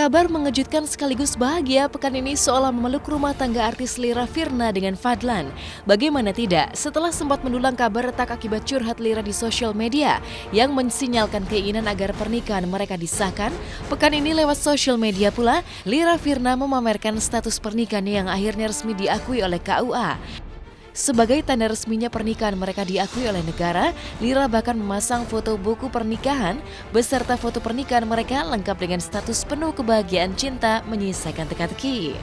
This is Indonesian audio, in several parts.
Kabar mengejutkan sekaligus bahagia pekan ini seolah memeluk rumah tangga artis Lira Firna dengan Fadlan. Bagaimana tidak, setelah sempat mendulang kabar retak akibat curhat Lira di sosial media yang mensinyalkan keinginan agar pernikahan mereka disahkan, pekan ini lewat sosial media pula, Lira Firna memamerkan status pernikahannya yang akhirnya resmi diakui oleh KUA. Sebagai tanda resminya pernikahan mereka diakui oleh negara, Lira bahkan memasang foto buku pernikahan beserta foto pernikahan mereka lengkap dengan status penuh kebahagiaan cinta menyelesaikan teka-teki.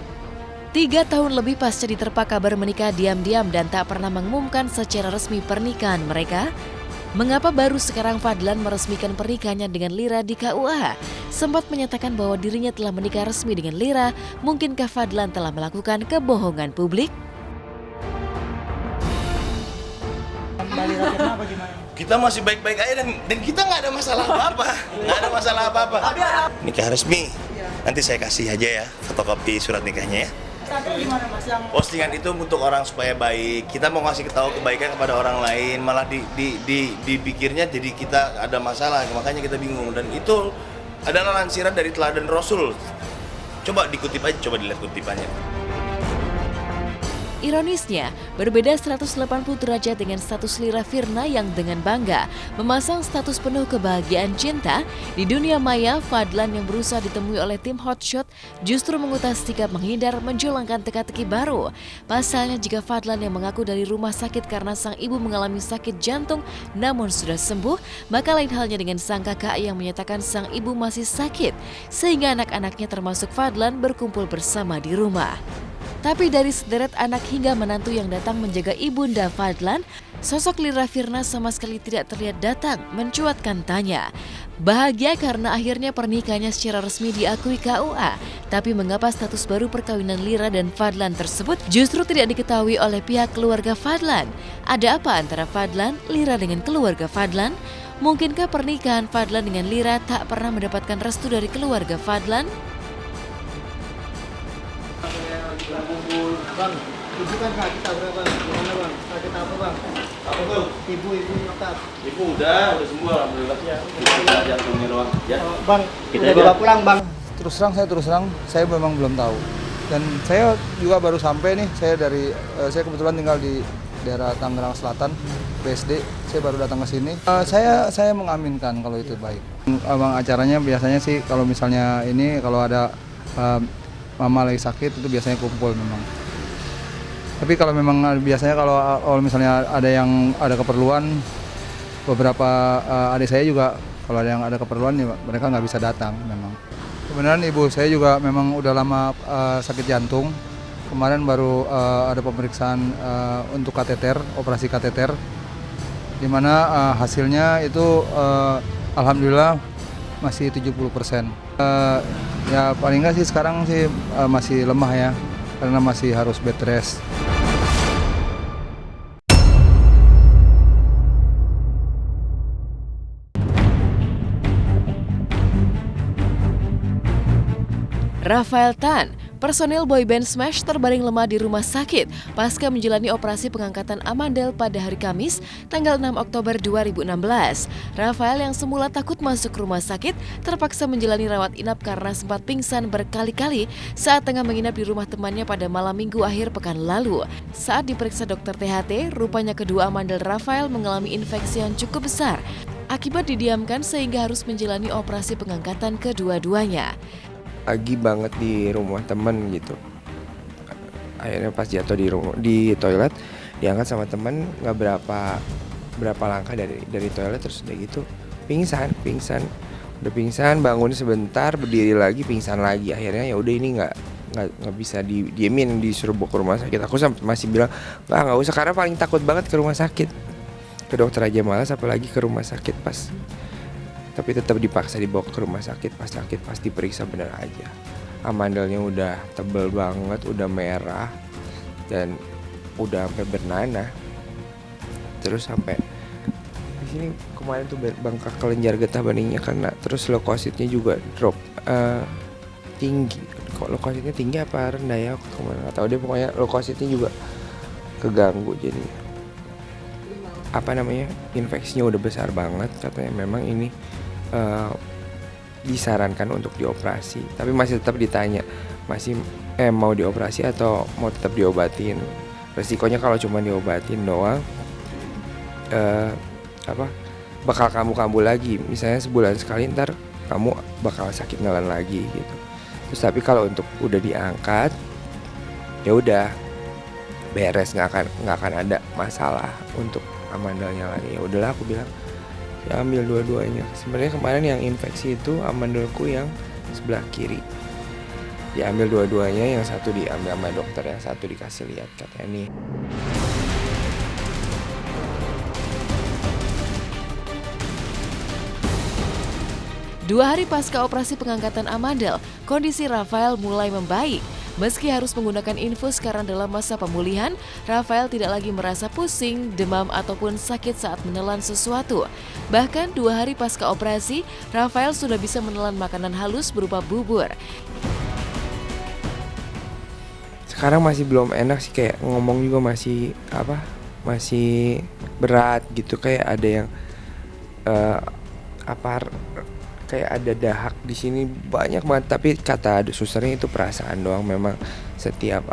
3 tahun lebih pasca diterpa kabar menikah diam-diam dan tak pernah mengumumkan secara resmi pernikahan mereka, mengapa baru sekarang Fadlan meresmikan pernikahannya dengan Lira di KUA? Sempat menyatakan bahwa dirinya telah menikah resmi dengan Lira, mungkinkah Fadlan telah melakukan kebohongan publik? Kita masih baik-baik aja dan kita nggak ada masalah apa-apa. Nikah resmi. Nanti saya kasih aja ya fotokopi surat nikahnya ya. Postingan itu untuk orang supaya baik. Kita mau ngasih tahu kebaikan kepada orang lain, malah dipikirnya jadi kita ada masalah, makanya kita bingung. Dan itu adalah lansiran dari teladan Rasul. Coba dikutip aja, coba dilihat kutipannya. Ironisnya, berbeda 180 derajat dengan status Lira Firna yang dengan bangga memasang status penuh kebahagiaan cinta, di dunia maya Fadlan yang berusaha ditemui oleh tim Hotshot justru mengutas sikap menghindar menjulangkan teka-teki baru. Pasalnya jika Fadlan yang mengaku dari rumah sakit karena sang ibu mengalami sakit jantung namun sudah sembuh, maka lain halnya dengan sang kakak yang menyatakan sang ibu masih sakit, sehingga anak-anaknya termasuk Fadlan berkumpul bersama di rumah. Tapi dari sederet anak hingga menantu yang datang menjaga ibunda Fadlan, sosok Lira Firna sama sekali tidak terlihat datang, mencuatkan tanya. Bahagia karena akhirnya pernikahannya secara resmi diakui KUA, tapi mengapa status baru perkawinan Lira dan Fadlan tersebut justru tidak diketahui oleh pihak keluarga Fadlan? Ada apa antara Fadlan, Lira dengan keluarga Fadlan? Mungkinkah pernikahan Fadlan dengan Lira tak pernah mendapatkan restu dari keluarga Fadlan? Bang, tunjukkan kak kita berapa? Gimana bang? Sakit apa bang? Apa tuh? Ibu tetap. Ibu udah sembuh alhamdulillah ya. Kita jantungnya doang. Ya. Bang, Kita udah bawa pulang bang. Terus terang saya memang belum tahu. Dan saya juga baru sampai nih, saya kebetulan tinggal di daerah Tangerang Selatan, BSD. Saya baru datang ke sini. Saya mengaminkan kalau itu baik. Abang acaranya biasanya sih kalau misalnya ini kalau ada mama lagi sakit itu biasanya kumpul memang. Tapi kalau memang biasanya kalau misalnya ada keperluan, beberapa adik saya juga kalau ada yang ada keperluan ya mereka nggak bisa datang memang. Kebenaran ibu saya juga memang udah lama sakit jantung. Kemarin baru ada pemeriksaan untuk kateter, operasi kateter, di mana hasilnya itu alhamdulillah masih 70%. Ya paling nggak sih sekarang sih masih lemah ya, karena masih harus bed rest. Rafael Tan, personil boyband Smash terbaring lemah di rumah sakit pasca menjalani operasi pengangkatan amandel pada hari Kamis, tanggal 6 Oktober 2016. Rafael yang semula takut masuk rumah sakit terpaksa menjalani rawat inap karena sempat pingsan berkali-kali saat tengah menginap di rumah temannya pada malam minggu akhir pekan lalu. Saat diperiksa dokter THT, rupanya kedua amandel Rafael mengalami infeksi yang cukup besar. Akibat didiamkan sehingga harus menjalani operasi pengangkatan kedua-duanya. Lagi banget di rumah temen gitu, akhirnya pas jatuh di toilet diangkat sama temen, nggak berapa langkah dari toilet terus udah gitu pingsan, udah pingsan, bangun sebentar berdiri lagi pingsan lagi. Akhirnya ya udah ini nggak bisa diemin, disuruh bawa ke rumah sakit. Aku masih bilang nggak usah karena paling takut banget ke rumah sakit, ke dokter aja malas apalagi ke rumah sakit pas. Tapi tetap dipaksa dibawa ke rumah sakit, pas diperiksa bener aja. Amandelnya udah tebel banget, udah merah, dan udah sampai bernanah. Terus sampai di sini kemarin tuh bengkak kelenjar getah beningnya karena terus leukositnya juga drop tinggi. Kok leukositnya tinggi apa rendah ya? Aku kemarin nggak tahu deh, pokoknya leukositnya juga keganggu jadi infeksinya udah besar banget katanya. Memang ini disarankan untuk dioperasi, tapi masih tetap ditanya masih mau dioperasi atau mau tetap diobatin. Resikonya kalau cuma diobatin doang bakal kambuh-kambuh lagi, misalnya sebulan sekali ntar kamu bakal sakit nelan lagi gitu. Terus tapi kalau untuk udah diangkat ya udah beres, nggak akan ada masalah untuk amandalnya lagi. Ya udahlah aku bilang ya ambil dua-duanya. Sebenarnya kemarin yang infeksi itu amandalku yang sebelah kiri, diambil dua-duanya, yang satu diambil sama dokter, yang satu dikasih lihat katanya nih. Dua hari pasca operasi pengangkatan amandel, kondisi Rafael mulai membaik. Meski harus menggunakan infus karena dalam masa pemulihan, Rafael tidak lagi merasa pusing, demam, ataupun sakit saat menelan sesuatu. Bahkan 2 hari pasca operasi, Rafael sudah bisa menelan makanan halus berupa bubur. Sekarang masih belum enak sih, kayak ngomong juga masih berat gitu, kayak ada yang kayak ada dahak di sini banyak banget, tapi kata susternya itu perasaan doang. Memang setiap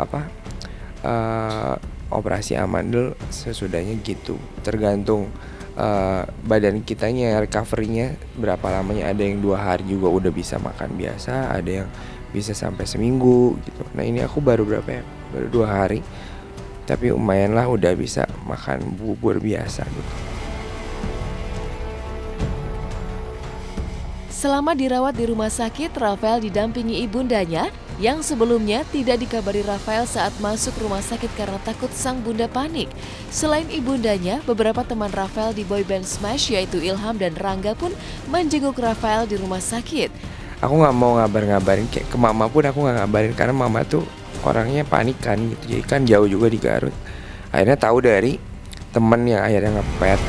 operasi amandel sesudahnya gitu, tergantung badan kitanya recovery-nya berapa lamanya. Ada yang 2 hari juga udah bisa makan biasa, ada yang bisa sampai seminggu gitu. Nah ini aku baru 2 hari, tapi lumayan lah udah bisa makan bubur biasa gitu. Selama dirawat di rumah sakit, Rafael didampingi ibundanya yang sebelumnya tidak dikabari Rafael saat masuk rumah sakit karena takut sang bunda panik. Selain ibundanya, beberapa teman Rafael di boyband Smash yaitu Ilham dan Rangga pun menjenguk Rafael di rumah sakit. Aku nggak mau ngabarin, kayak ke mama pun aku nggak ngabarin karena mama tuh orangnya panik kan gitu. Jadi kan jauh juga di Garut. Akhirnya tahu dari temen yang akhirnya ngepet.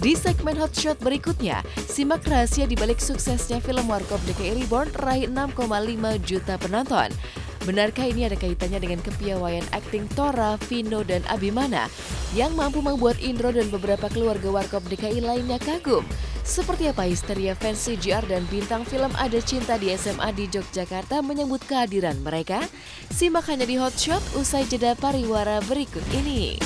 Di segmen Hot Shot berikutnya, simak rahasia dibalik suksesnya film Warkop DKI Reborn raih 6,5 juta penonton. Benarkah ini ada kaitannya dengan kepiawaian akting Tora, Vino, dan Abimana yang mampu membuat Indro dan beberapa keluarga Warkop DKI lainnya kagum? Seperti apa histeria fans CGR dan bintang film Ada Cinta di SMA di Yogyakarta menyambut kehadiran mereka? Simak hanya di Hot Shot usai jeda pariwara berikut ini.